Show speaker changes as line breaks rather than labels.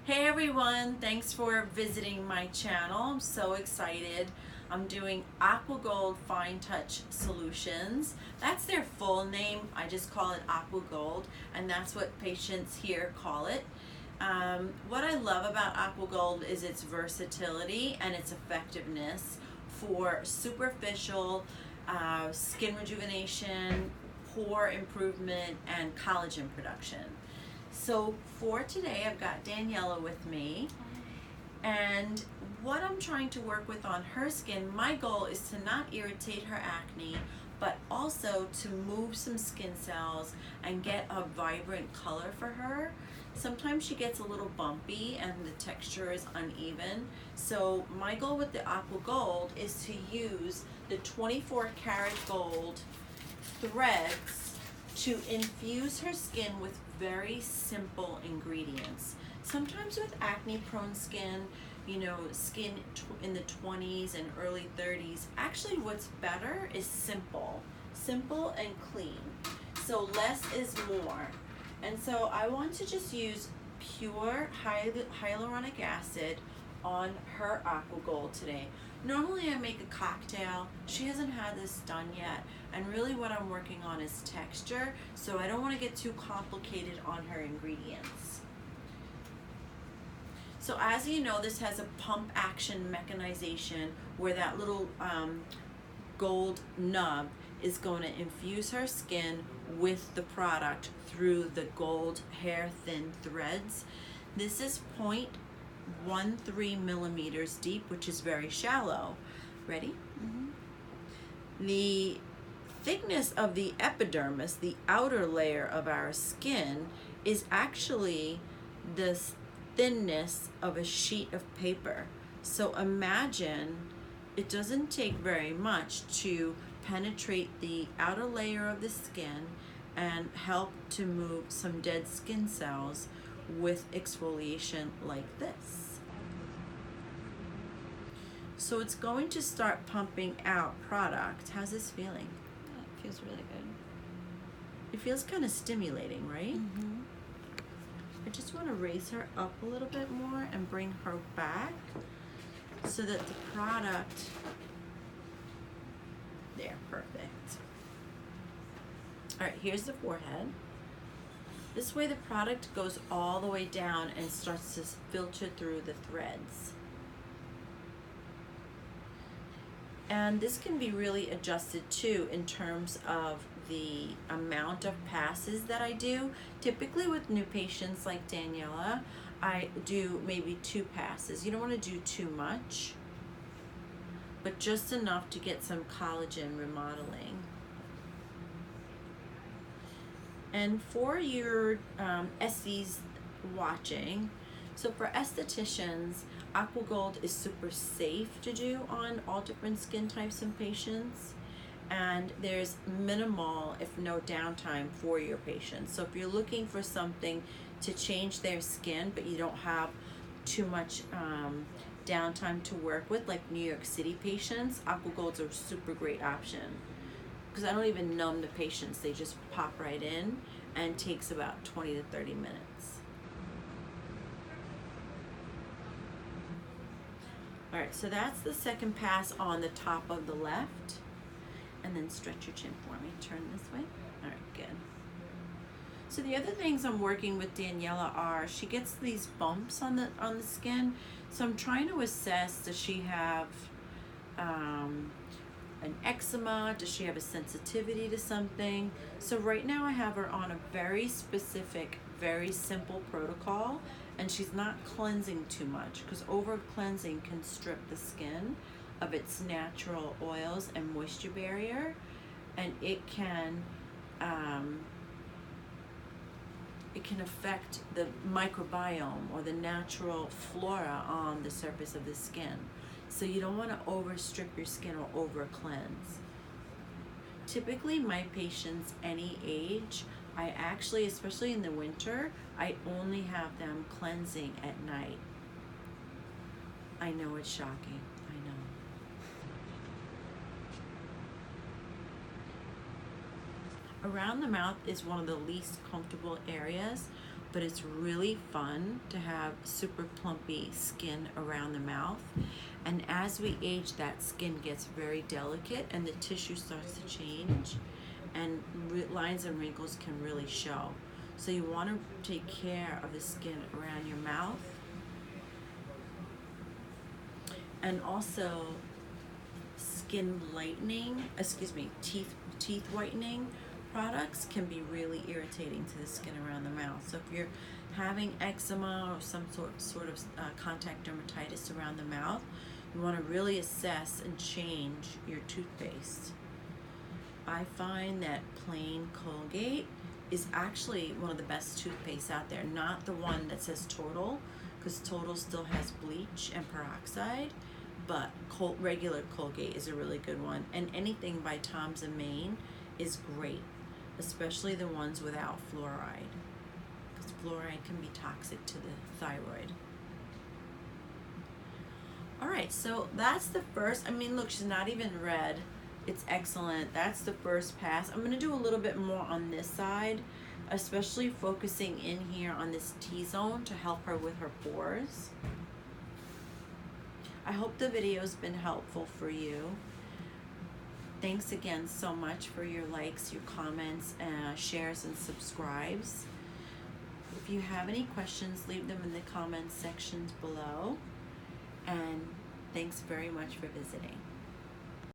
Hey everyone, thanks for visiting my channel. I'm so excited. I'm doing AquaGold Fine Touch Solutions. That's their full name. I just call it AquaGold, and that's what patients here call it. What I love about AquaGold is its versatility and its effectiveness for superficial skin rejuvenation, pore improvement, and collagen production. So for today, I've got Daniela with me, and what I'm trying to work with on her skin, my goal is to not irritate her acne, but also to move some skin cells and get a vibrant color for her. Sometimes she gets a little bumpy and the texture is uneven. So my goal with the AquaGold is to use the 24 karat gold threads to infuse her skin with very simple ingredients. Sometimes with acne prone skin, skin in the 20s and early 30s, actually what's better is simple and clean. So less is more. And so I want to just use pure hyaluronic acid on her AquaGold today. Normally I make a cocktail. She hasn't had this done yet, and really what I'm working on is texture, so I don't want to get too complicated on her ingredients. So as you know, this has a pump action mechanization where that little gold nub is going to infuse her skin with the product through the gold hair thin threads. This is 0.13 millimeters deep, which is very shallow. Ready? The thickness of the epidermis, the outer layer of our skin, is actually the thinness of a sheet of paper. So imagine it doesn't take very much to penetrate the outer layer of the skin and help to move some dead skin cells with exfoliation like this. So it's going to start pumping out product. How's this feeling?
It feels really good.
It feels kind of stimulating, right? I just want to raise her up a little bit more and bring her back so that the product, there, perfect. All right, here's the forehead. This way the product goes all the way down and starts to filter through the threads. And this can be really adjusted too in terms of the amount of passes that I do. Typically with new patients like Daniela, I do maybe 2 passes. You don't want to do too much, but just enough to get some collagen remodeling. And for your SCs watching, so for estheticians, AquaGold is super safe to do on all different skin types and patients, and there's minimal, if no downtime for your patients. So if you're looking for something to change their skin, but you don't have too much downtime to work with, like New York City patients, AquaGold's a super great option. Because I don't even numb the patients, they just pop right in, and takes about 20 to 30 minutes. All right, so that's the second pass on the top of the left. And then stretch your chin for me. Turn this way. All right, good. So the other things I'm working with Daniela are, she gets these bumps on the skin. So I'm trying to assess, does she have an eczema? Does she have a sensitivity to something? So right now I have her on a very specific, very simple protocol, and she's not cleansing too much, because over cleansing can strip the skin of its natural oils and moisture barrier, and it can affect the microbiome or the natural flora on the surface of the skin. So you don't want to overstrip your skin or over cleanse. Typically my patients any age, I actually, especially in the winter, I only have them cleansing at night. I know it's shocking, I know. Around the mouth is one of the least comfortable areas but it's really fun to have super plumpy skin around the mouth. And as we age, that skin gets very delicate and the tissue starts to change, and lines and wrinkles can really show. So you want to take care of the skin around your mouth. And also skin lightening, teeth whitening products can be really irritating to the skin around the mouth. So if you're having eczema or some sort of contact dermatitis around the mouth, you want to really assess and change your toothpaste. I find that plain Colgate is actually one of the best toothpastes out there, not the one that says Total, because Total still has bleach and peroxide, but regular Colgate is a really good one. And anything by Tom's of Maine is great, especially the ones without fluoride, because fluoride can be toxic to the thyroid. All right, so that's the first. I mean, look, she's not even red. It's excellent. That's the first pass. I'm gonna do a little bit more on this side, especially focusing in here on this T-zone to help her with her pores. I hope the video's been helpful for you. Thanks again so much for your likes, your comments, shares, and subscribes. If you have any questions, leave them in the comments sections below. And thanks very much for visiting.